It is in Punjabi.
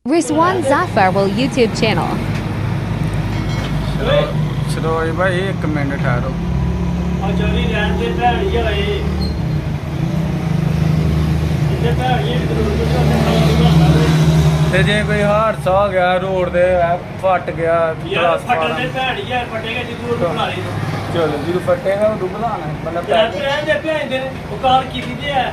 Rizwan Zafar YouTube channel. Saroj ਭਾਈ 1 ਮਿੰਟ ਠਹਿਰੋ। ਆ ਚੋਰੀ ਰਹਿਣ ਦੇ ਭੈਣੀ ਹੋਏ ਜਿੱਦੇ ਭੈਣੀ ਤੇ ਜੇ ਕੋਈ ਹਾਦਸਾ ਹੋ ਗਿਆ ਰੋਡ ਦੇ ਫਟ ਗਿਆ ਯਾਰ ਫਟਣ ਦੇ ਭੈਣੀ ਯਾਰ ਫਟੇਗਾ ਜਦੋਂ ਬਣਾ ਲਈ ਚਲੋ ਜਦੋਂ ਫਟੇਗਾ ਉਦੋਂ ਬਣਾਣਾ ਮਤਲਬ ਯਾਰ ਰਹਿਣ ਦੇ ਭੈਣ ਦੇ ਉਹ ਕਾਰ ਕੀਤੀ ਤੇ ਹੈ